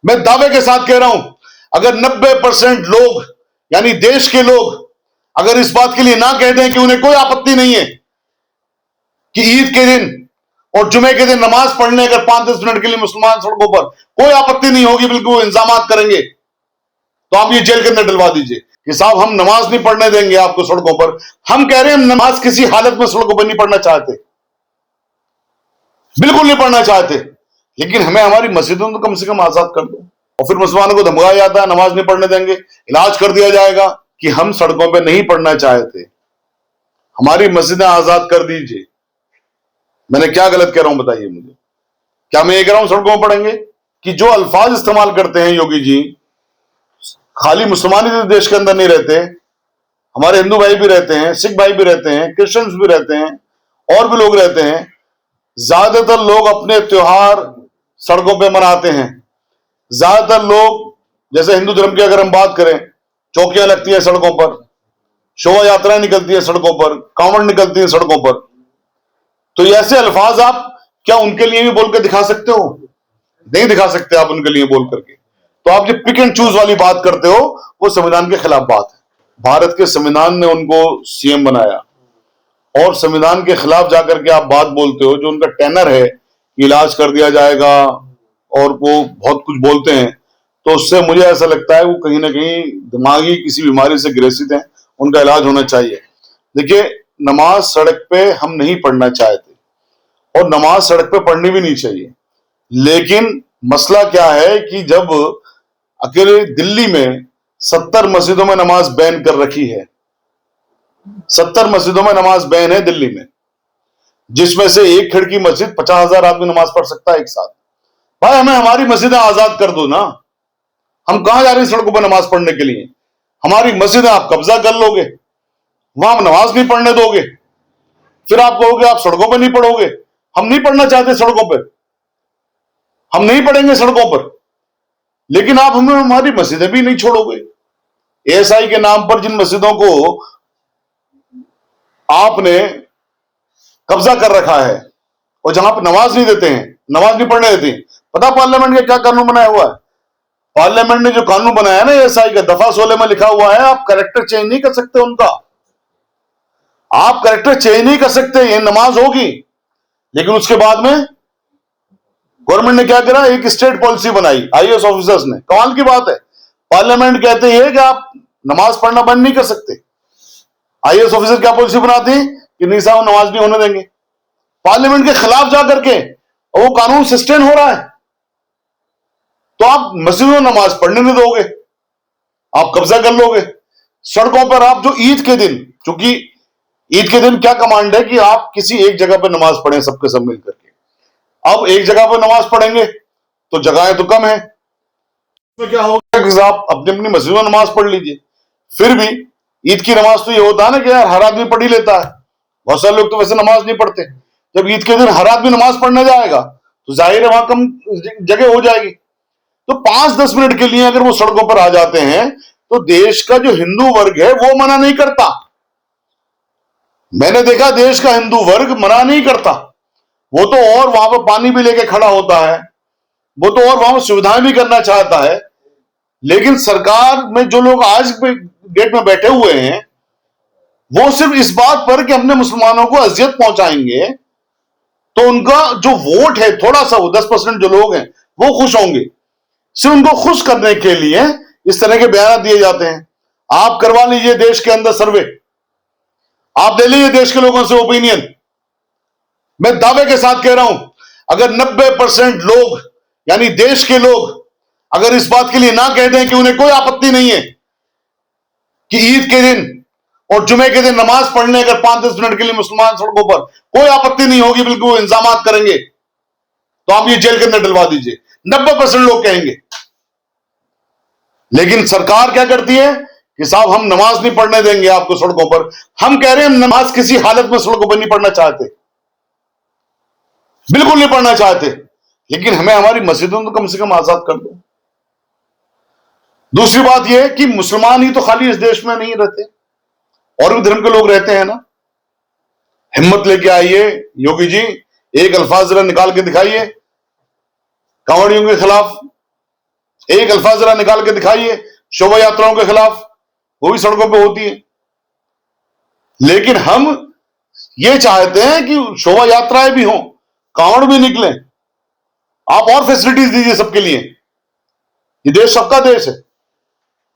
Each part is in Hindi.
मैं दावे के साथ कह रहा हूं, अगर 90% लोग यानी देश के लोग अगर इस बात के लिए ना कह दें कि उन्हें कोई आपत्ति नहीं है कि ईद के दिन और जुमे के दिन नमाज पढ़ने अगर 5-10 मिनट के लिए मुसलमान सड़कों पर, कोई आपत्ति नहीं होगी, बिल्कुल वो इंतजाम करेंगे, तो आप ये जेल के अंदर डलवा दीजिए कि साहब हम नमाज नहीं पढ़ने देंगे आपको सड़कों पर। हम कह रहे हैं हम नमाज किसी हालत में सड़कों पर नहीं पढ़ना चाहते, बिल्कुल नहीं पढ़ना चाहते, लेकिन हमें हमारी मस्जिदों को कम से कम आजाद कर दो। और फिर मुसलमानों को धमकाया जाता है नमाज नहीं पढ़ने देंगे, इलाज कर दिया जाएगा कि हम सड़कों पर नहीं पढ़ना चाहते, हमारी मस्जिदें आजाद कर दीजिए। मैंने क्या गलत कह रहा हूं बताइए मुझे? क्या मैं ये कह रहा हूं सड़कों पर पढ़ेंगे? कि जो अल्फाज इस्तेमाल करते हैं योगी जी, खाली मुसलमान ही देश के अंदर नहीं रहते, हमारे हिंदू भाई भी रहते हैं, सिख भाई भी रहते हैं, क्रिश्चियंस भी रहते हैं, और भी लोग रहते हैं। ज्यादातर लोग अपने त्योहार सड़कों पे मनाते हैं। ज्यादातर लोग, जैसे हिंदू धर्म की अगर हम बात करें, चौकियां लगती हैं सड़कों पर, शोभा यात्राएं निकलती है सड़कों पर, कांवड़ निकलती है सड़कों पर। तो ऐसे अल्फाज आप क्या उनके लिए भी बोलकर दिखा सकते हो? नहीं दिखा सकते आप उनके लिए बोल करके। तो आप जो पिक एंड चूज वाली बात करते हो, वो संविधान के खिलाफ बात है। भारत के संविधान ने उनको सीएम बनाया और संविधान के खिलाफ जाकर के आप बात बोलते हो। जो उनका टेनर है, इलाज कर दिया जाएगा, और वो बहुत कुछ बोलते हैं, तो उससे मुझे ऐसा लगता है वो कहीं ना कहीं दिमागी किसी बीमारी से ग्रसित हैं, उनका इलाज होना चाहिए। देखिए, नमाज सड़क पे हम नहीं पढ़ना चाहते और नमाज सड़क पे पढ़नी भी नहीं चाहिए, लेकिन मसला क्या है कि जब अकेले दिल्ली में 70 मस्जिदों में नमाज बैन कर रखी है, 70 मस्जिदों में नमाज बैन है दिल्ली में, जिसमें से एक खिड़की मस्जिद 50,000 आदमी नमाज पढ़ सकता है एक साथ। भाई हमें हमारी मस्जिदें आजाद कर दो ना। हम कहां जा रहे हैं सड़कों पर नमाज पढ़ने के लिए? हमारी मस्जिदें आप कब्जा कर लोगे, वहां नमाज नहीं पढ़ने दोगे, फिर आप कहोगे आप सड़कों पर नहीं पढ़ोगे। हम नहीं पढ़ना चाहते सड़कों पर, हम नहीं पढ़ेंगे सड़कों पर, लेकिन आप हमें हमारी मस्जिदें भी नहीं छोड़ोगे। एएसआई के नाम पर जिन मस्जिदों को आपने कब्जा कर रखा है और जहां पर नमाज नहीं देते हैं, नमाज नहीं पढ़ने देते हैं, पता पार्लियामेंट का क्या कानून बनाया हुआ है? पार्लियामेंट ने जो कानून बनाया ना एएसआई का, दफा 16 में लिखा हुआ है आप कैरेक्टर चेंज नहीं कर सकते उनका, आप कैरेक्टर चेंज नहीं कर सकते। ये नमाज होगी, लेकिन उसके बाद में गवर्नमेंट ने क्या करा, एक स्टेट पॉलिसी बनाई आईएएस ऑफिसर्स ने। कमाल की बात है, पार्लियामेंट कहते हैं कि आप नमाज पढ़ना बंद नहीं कर सकते। आईएएस ऑफिसर क्या पॉलिसी बनाते हैं कि नहीं साहब नमाज नहीं होने देंगे। पार्लियामेंट के खिलाफ जाकर के, और वो कानून सस्टेन हो रहा है, तो आप मस्जिदों में नमाज पढ़ने नहीं दोगे, आप कब्जा कर लोगे। सड़कों पर आप जो ईद के दिन, क्योंकि ईद के दिन क्या कमांड है कि आप किसी एक जगह पर नमाज पढ़ें सबके सब मिल करके। अब एक जगह पर नमाज पढ़ेंगे तो जगहें तो कम है, तो क्या होगा कि आप अपनी अपनी मस्जिदों में नमाज पढ़ लीजिए। फिर भी ईद की नमाज तो ये होता है ना कि यार हर आदमी पढ़ ही लेता है, बहुत सारे लोग तो वैसे नमाज नहीं पढ़ते। जब ईद के दिन हर आदमी नमाज पढ़ने जाएगा तो जाहिर है वहां कम जगह हो जाएगी। तो 5-10 मिनट के लिए अगर वो सड़कों पर आ जाते हैं तो देश का जो हिंदू वर्ग है वो मना नहीं करता। मैंने देखा देश का हिंदू वर्ग मना नहीं करता, वो तो और वहां पर पानी भी लेके खड़ा होता है, वो तो और वहां पर सुविधाएं भी करना चाहता है। लेकिन सरकार में जो लोग आज डेट में बैठे हुए हैं, वो सिर्फ इस बात पर कि हमने मुसलमानों को अजियत पहुंचाएंगे तो उनका जो वोट है थोड़ा सा, वो 10% जो लोग हैं वो खुश होंगे। सिर्फ उनको खुश करने के लिए इस तरह के बयान दिए जाते हैं। आप करवा लीजिए देश के अंदर सर्वे, आप ले लीजिए देश के लोगों से ओपिनियन। मैं दावे के साथ कह रहा हूं, अगर 90% लोग यानी देश के लोग अगर इस बात के लिए ना कह दें कि उन्हें कोई आपत्ति नहीं है कि ईद के दिन और जुमे के दिन नमाज पढ़ने अगर 5-10 मिनट के लिए मुसलमान सड़कों पर, कोई आपत्ति नहीं होगी, बिल्कुल वो इंतजाम करेंगे, तो आप ये जेल के अंदर डलवा दीजिए। 90% लोग कहेंगे। लेकिन सरकार क्या करती है कि साहब हम नमाज नहीं पढ़ने देंगे आपको सड़कों पर। हम कह रहे हैं हम नमाज किसी हालत में सड़कों पर नहीं पढ़ना चाहते, बिल्कुल नहीं पढ़ना चाहते, लेकिन हमें हमारी मस्जिदों को कम से कम आजाद कर दो। दूसरी बात यह कि मुसलमान ही तो खाली इस देश में नहीं रहते, और भी धर्म के लोग रहते हैं ना। हिम्मत लेके आइए योगी जी, एक अल्फाज जरा निकाल के दिखाइए कांवड़ियों के खिलाफ, एक अल्फाज जरा निकाल के दिखाइए शोभा यात्राओं के खिलाफ, वो भी सड़कों पे होती है। लेकिन हम ये चाहते हैं कि शोभा यात्राएं भी हों, कांवड़ भी निकले, आप और फैसिलिटीज दीजिए सबके लिए। ये देश सबका देश है।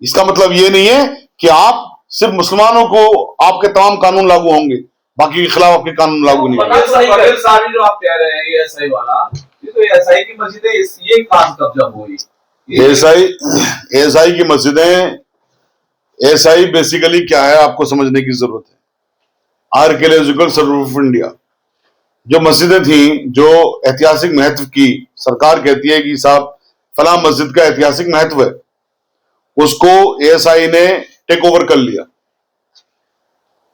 इसका मतलब ये नहीं है कि आप सिर्फ मुसलमानों को आपके तमाम कानून लागू होंगे, बाकी के खिलाफ आपके कानून लागू नहीं होंगे। जो आप कह रहे हैं ये एसआई वाला, ये तो एसआई की मस्जिदें, ये कहां कब्जा हुई? एसआई की मस्जिदें, एसआई बेसिकली क्या है आपको समझने की जरूरत है। आर्कियोलॉजिकल सर्वे ऑफ इंडिया, जो मस्जिदें थी जो ऐतिहासिक महत्व की, सरकार कहती है कि साहब फला मस्जिद का ऐतिहासिक महत्व है, उसको एएसआई ने टेक ओवर कर लिया।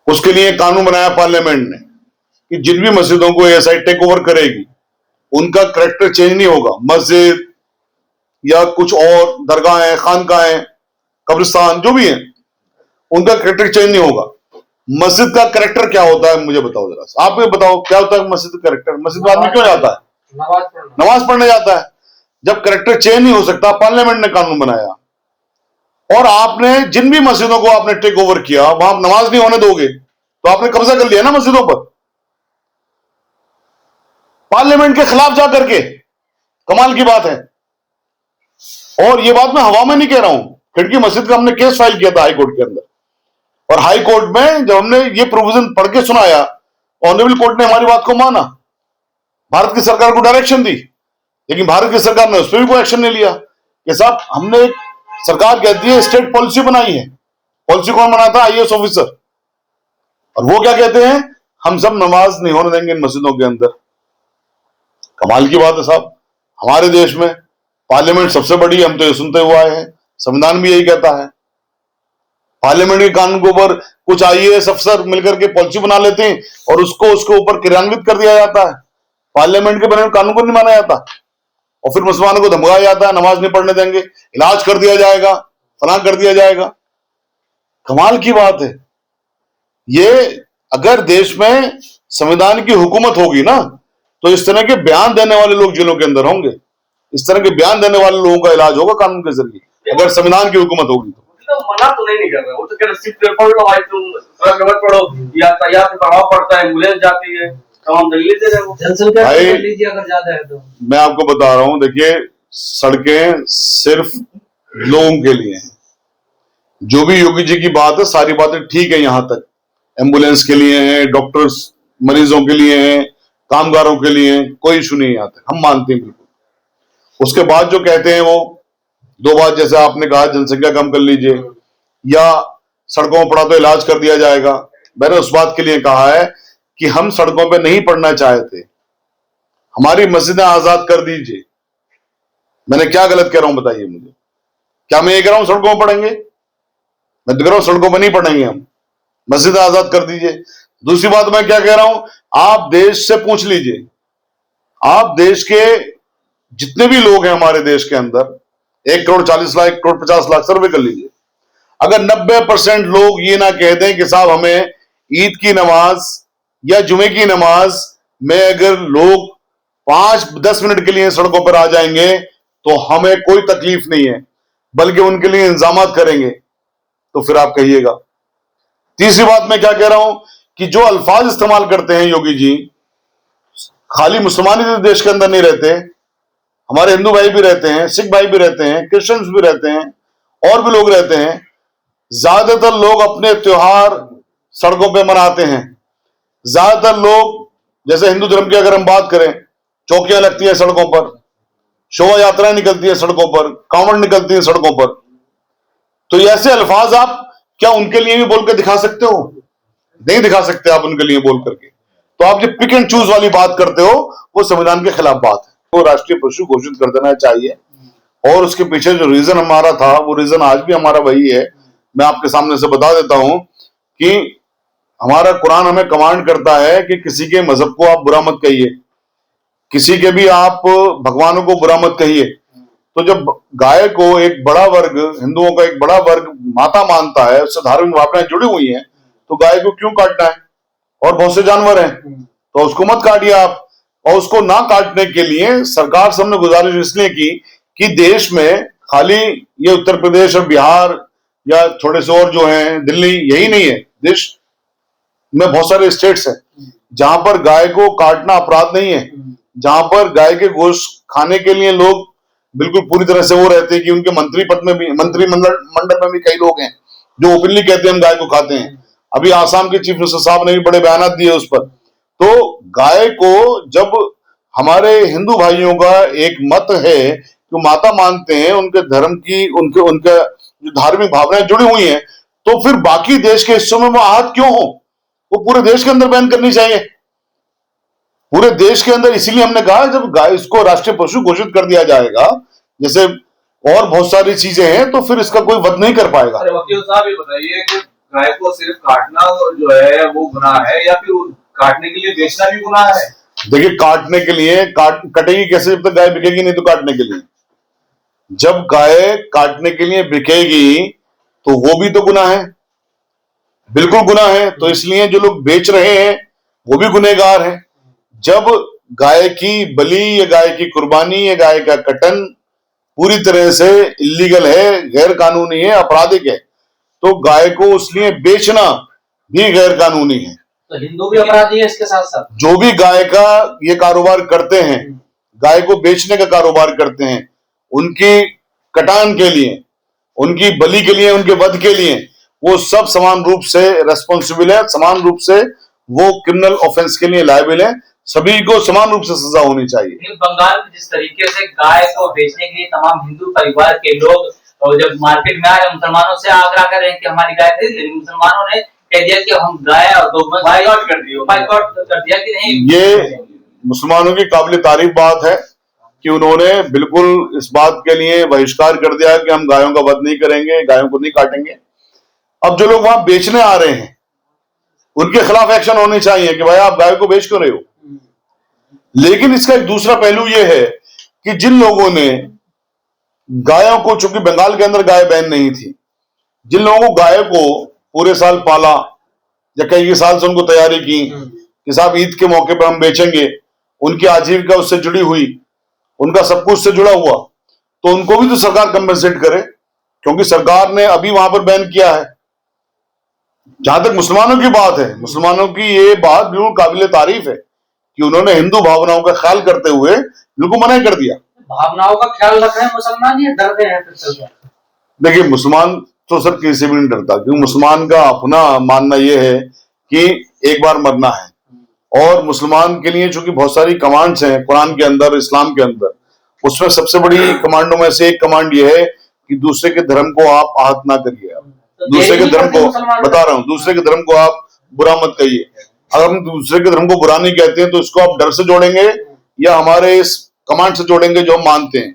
उसके लिए कानून बनाया पार्लियामेंट ने कि जिन भी मस्जिदों को एएसआई टेक ओवर करेगी उनका कैरेक्टर चेंज नहीं होगा। मस्जिद या कुछ और दरगाहें, खानकाहें, कब्रिस्तान जो भी है, उनका कैरेक्टर चेंज नहीं होगा। मस्जिद का कैरेक्टर क्या होता है मुझे बताओ जरा, आप ये बताओ क्या होता है मस्जिद का कैरेक्टर? मस्जिद में आदमी क्यों जाता है? नमाज पढ़ने जाता है। जब कैरेक्टर चेंज नहीं हो सकता, पार्लियामेंट ने कानून बनाया, और आपने जिन भी मस्जिदों को आपने टेक ओवर किया वहां नमाज नहीं होने दोगे तो आपने कब्जा कर लिया ना मस्जिदों पर, पार्लियामेंट के खिलाफ जाकर के। कमाल की बात है। और ये बात मैं हवा में नहीं कह रहा हूं, खिड़की मस्जिद का हमने केस फाइल किया था हाई कोर्ट के अंदर, और हाई कोर्ट में जब हमने ये प्रोविजन पढ़ के सुनाया, ऑनरेबल कोर्ट ने हमारी बात को माना, भारत की सरकार को डायरेक्शन दी, लेकिन भारत की सरकार ने उस पर भी कोई एक्शन नहीं लिया कि साहब हमने, सरकार कहती है स्टेट पॉलिसी बनाई है। पॉलिसी कौन बनाता है? IAS officer. और वो क्या कहते हैं? हम सब नमाज नहीं होने देंगे इन मस्जिदों के अंदर। कमाल की बात है साहब। हमारे देश में पार्लियामेंट सबसे बड़ी, हम तो ये सुनते हुए आए हैं, संविधान भी यही कहता है। पार्लियामेंट के कानून के ऊपर कुछ आईएएस अफसर मिलकर के पॉलिसी बना लेते हैं और उसको उसके ऊपर क्रियान्वित कर दिया जाता है। पार्लियामेंट के बने कानून को नहीं माना जाता, और फिर मुसलमानों को धमकाया जाता है, नमाज नहीं पढ़ने देंगे, इलाज कर दिया जाएगा, फलां कर दिया जाएगा। कमाल की बात है। ये अगर देश में संविधान की हुकूमत होगी ना, तो इस तरह के बयान देने वाले लोग जेलों के अंदर होंगे, इस तरह के बयान देने वाले लोगों का इलाज होगा कानून के जरिए, अगर संविधान की हुकूमत होगी तो। मना तो नहीं कर रहे, वो तो कह रहे सिर्फ पढ़ लो भाई, तुम मत पढ़ो, यातायात पे दबाव पड़ता है, एम्बुलेंस जाती है, तमाम दलील दे रहे हो। जनसंख्या कर लीजिए अगर ज्यादा है तो। मैं आपको बता रहा हूं, देखिए सड़कें सिर्फ लोगों के लिए हैं। जो भी योगी जी की बात है सारी बातें ठीक है, यहां तक एम्बुलेंस के लिए हैं, डॉक्टर्स मरीजों के लिए हैं, कामगारों के लिए हैं, कोई इशू नहीं आता, हम मानते हैं बिल्कुल। उसके बाद जो कहते हैं वो दो बात, जैसे आपने कहा जनसंख्या कम कर लीजिए या सड़कों में पड़ा तो इलाज कर दिया जाएगा, मैंने उस बात के लिए कहा है कि हम सड़कों पे नहीं पढ़ना चाहते, हमारी मस्जिदें आजाद कर दीजिए। मैंने क्या गलत कह रहा हूं बताइए मुझे? क्या मैं ये कह रहा हूं सड़कों में पढ़ेंगे? मैं तो कह रहा हूं सड़कों में नहीं पढ़ेंगे हम, मस्जिद आजाद कर दीजिए। दूसरी बात मैं क्या कह रहा हूं, आप देश से पूछ लीजिए, आप देश के जितने भी लोग हैं हमारे देश के अंदर, 1,40,00,000, 1,50,00,000 सर्वे कर लीजिए। अगर 90% लोग ये ना कह दें कि साहब हमें ईद की नमाज या जुमे की नमाज में अगर लोग 5-10 मिनट के लिए सड़कों पर आ जाएंगे तो हमें कोई तकलीफ नहीं है, बल्कि उनके लिए इंतजाम करेंगे, तो फिर आप कहिएगा। तीसरी बात मैं क्या कह रहा हूं कि जो अल्फाज इस्तेमाल करते हैं योगी जी, खाली मुसलमान ही देश के अंदर नहीं रहते, हमारे हिंदू भाई भी रहते हैं, सिख भाई भी रहते हैं, क्रिश्चियंस भी रहते हैं, और भी लोग रहते हैं। ज्यादातर लोग अपने त्योहार सड़कों पे मनाते हैं। ज्यादातर लोग, जैसे हिंदू धर्म की अगर हम बात करें, चौकियां लगती हैं सड़कों पर, शोभा यात्राएं निकलती हैं सड़कों पर, कांवड़ निकलती हैं सड़कों पर। तो ऐसे अल्फाज आप क्या उनके लिए भी बोल कर दिखा सकते हो? नहीं दिखा सकते आप उनके लिए बोल करके। तो आप जो पिक एंड चूज वाली बात करते हो वो संविधान के खिलाफ बात है। वो राष्ट्रीय पशु घोषित कर देना चाहिए, और उसके पीछे जो रीजन हमारा था वो रीजन आज भी हमारा वही है। मैं आपके सामने से बता देता हूं कि हमारा कुरान हमें कमांड करता है कि किसी के मजहब को आप बुरा मत कहिए, किसी के भी आप भगवानों को बुरा मत कहिए। तो जब गाय को एक बड़ा वर्ग, हिंदुओं का एक बड़ा वर्ग माता मानता है, उससे धार्मिक भावनाएं जुड़ी हुई हैं, तो गाय को क्यों काटना है? और बहुत से जानवर हैं, तो उसको मत काटिए आप। और उसको ना काटने के लिए सरकार से हमने गुजारिश इसलिए की कि देश में खाली ये उत्तर प्रदेश और बिहार या थोड़े से और जो हैं दिल्ली, यही नहीं है, देश में बहुत सारे स्टेट्स हैं जहां पर गाय को काटना अपराध नहीं है, जहां पर गाय के गोश्त खाने के लिए लोग बिल्कुल पूरी तरह से वो रहते हैं कि उनके मंत्री पद में भी, मंत्रिमंडल में भी कई लोग हैं जो ओपनली कहते हैं हम गाय को खाते हैं। अभी आसाम के चीफ मिनिस्टर साहब ने भी बड़े बयान दिए उस पर। तो गाय को जब हमारे हिंदू भाइयों का एक मत है कि माता मानते हैं, उनके धर्म की उनके जो धार्मिक भावनाएं जुड़ी हुई हैं, तो फिर बाकी देश के हिस्सों में वो आहत क्यों हो? वो पूरे देश के अंदर बैन करनी चाहिए, पूरे देश के अंदर। इसीलिए हमने कहा जब गाय इसको राष्ट्रीय पशु घोषित कर दिया जाएगा, जैसे और बहुत सारी चीजें हैं, तो फिर इसका कोई वध नहीं कर पाएगा। अरे वकील साहब ये बताइए कि गाय को सिर्फ काटना जो है वो गुनाह है या फिर काटने के लिए बेचना भी गुनाह है? देखिए, काटने के लिए कटेगी कैसे जब तक गाय बिकेगी नहीं? तो काटने के लिए, जब गाय काटने के लिए बिकेगी तो वो भी तो गुनाह है, बिल्कुल गुनाह है। तो इसलिए जो लोग बेच रहे हैं वो भी गुनहगार हैं। जब गाय की बलि या गाय की कुर्बानी या गाय का कटन पूरी तरह से इलीगल है, गैर कानूनी है, आपराधिक है, तो गाय को उसलिए बेचना भी गैर कानूनी है। तो हिंदू भी अपराधी है इसके साथ साथ। जो भी गाय का ये कारोबार करते हैं, गाय को बेचने का कारोबार करते हैं, उनकी कटान के लिए, उनकी बलि के लिए, उनके वध के लिए, वो सब समान रूप से रेस्पॉन्सिबल है, समान रूप से वो क्रिमिनल ऑफेंस के लिए लायबल है। सभी को समान रूप से सजा होनी चाहिए। बंगाल में जिस तरीके से गाय को बेचने के लिए तमाम हिंदू परिवार के लोग और जब मार्केट में आ रहे मुसलमानों से आग्रह कर रहे हैं कि हमारी गाय खरीद लेकिन मुसलमानों ने कह दिया कि हम गाय और गौ बाइकआउट कर दिया कि नहीं। ये मुसलमानों की काबिल तारीफ बात है कि उन्होंने बिल्कुल इस बात के लिए बहिष्कार कर दिया कि हम गायों का वध नहीं करेंगे, गायों को नहीं काटेंगे। अब जो लोग वहां बेचने आ रहे हैं उनके खिलाफ एक्शन होनी चाहिए कि भाई आप गाय को बेच क्यों रहे हो। लेकिन इसका एक दूसरा पहलू यह है कि जिन लोगों ने गायों को, चूंकि बंगाल के अंदर गाय बैन नहीं थी, जिन लोगों को गाय को पूरे साल पाला या कई साल से उनको तैयारी की कि साहब ईद के मौके पर हम बेचेंगे, उनकी आजीविका उससे जुड़ी हुई, उनका सब कुछ से जुड़ा हुआ, तो उनको भी तो सरकार कंपेंसेट करे, क्योंकि सरकार ने अभी वहां पर बैन किया है। जहां तक मुसलमानों की बात है, मुसलमानों की ये बात बिल्कुल काबिल तारीफ है कि उन्होंने हिंदू भावनाओं का ख्याल करते हुए इनको मना कर दिया। भावनाओं का ख्याल रख रहे हैं मुसलमान या डर गए हैं फिर चल? देखिए, मुसलमान तो सर किसी से भी नहीं डरता, क्योंकि मुसलमान का अपना मानना यह है कि एक बार मरना है। और मुसलमान के लिए चूंकि बहुत सारी कमांड्स हैं कुरान के अंदर, इस्लाम के अंदर, उसमें सबसे बड़ी कमांडों में से एक कमांड यह है कि दूसरे के धर्म को आप आहत ना करिए। दूसरे के धर्म को बता रहा हूं, दूसरे के धर्म को आप बुरा मत कहिए। अगर हम दूसरे के धर्म को बुरा नहीं कहते हैं तो इसको आप डर से जोड़ेंगे या हमारे इस कमांड से जोड़ेंगे जो हम मानते हैं।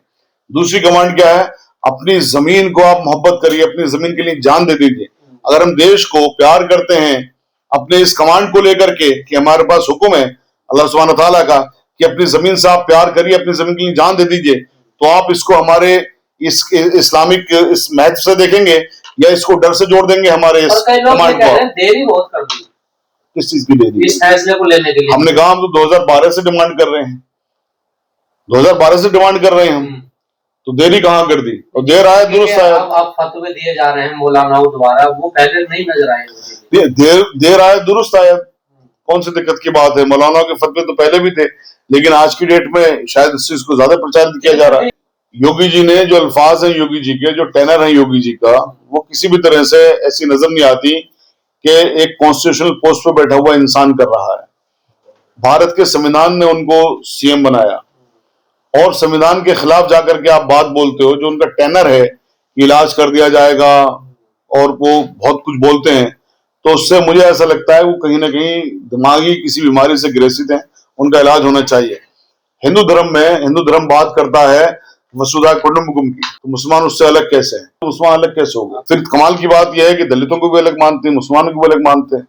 दूसरी कमांड क्या है? अपनी जमीन को आप मोहब्बत करिए, अपनी जमीन के लिए जान दे दीजिए। अगर हम देश को प्यार करते हैं अपने इस कमांड को लेकर के कि हमारे पास हुक्म है अल्लाह सुब्हानहू तआला का कि अपनी जमीन से आप प्यार करिए, अपनी जमीन के लिए जान दे दीजिए, तो आप इसको हमारे इस इस्लामिक इस महत्व से देखेंगे या इसको डर से जोड़ देंगे हमारे इस कमांड को? देरी बहुत कर दी। किस चीज की देरी? इस फैसले को लेने के लिए हमने कहा हम तो 2012 से डिमांड कर रहे हैं, 2012 से डिमांड कर रहे हैं हम, तो देरी कहां कर दी? और देर आए दुरुस्त आए। अब फतवे दिए जा रहे हैं मौलानाओं द्वारा, वो पहले नहीं नजर आए मुझे। देर आए दुरुस्त आए, कौन सी दिक्कत की बात है? मौलाना के फतवे तो पहले भी थे, लेकिन आज की डेट में शायद इस चीज को ज्यादा प्रचारित किया जा रहा है। योगी जी ने जो अल्फाज हैं, योगी जी के जो टेनर है योगी जी का, वो किसी भी तरह से ऐसी नजर नहीं आती कि एक कॉन्स्टिट्यूशनल पोस्ट पर बैठा हुआ इंसान कर रहा है। भारत के संविधान ने उनको सीएम बनाया और संविधान के खिलाफ जाकर के आप बात बोलते हो। जो उनका टेनर है कि इलाज कर दिया जाएगा और वो बहुत कुछ बोलते हैं, तो उससे मुझे ऐसा लगता है वो कहीं ना कहीं दिमागी किसी बीमारी से ग्रसित है, उनका इलाज होना चाहिए। हिंदू धर्म में हिंदू धर्म बात करता है वसुधा कुटुंबकम की, तो मुसलमान उससे अलग कैसे है? तो मुसलमान अलग कैसे होगा? फिर कमाल की बात यह है कि दलितों को भी अलग मानते हैं, मुसलमानों को भी अलग मानते हैं।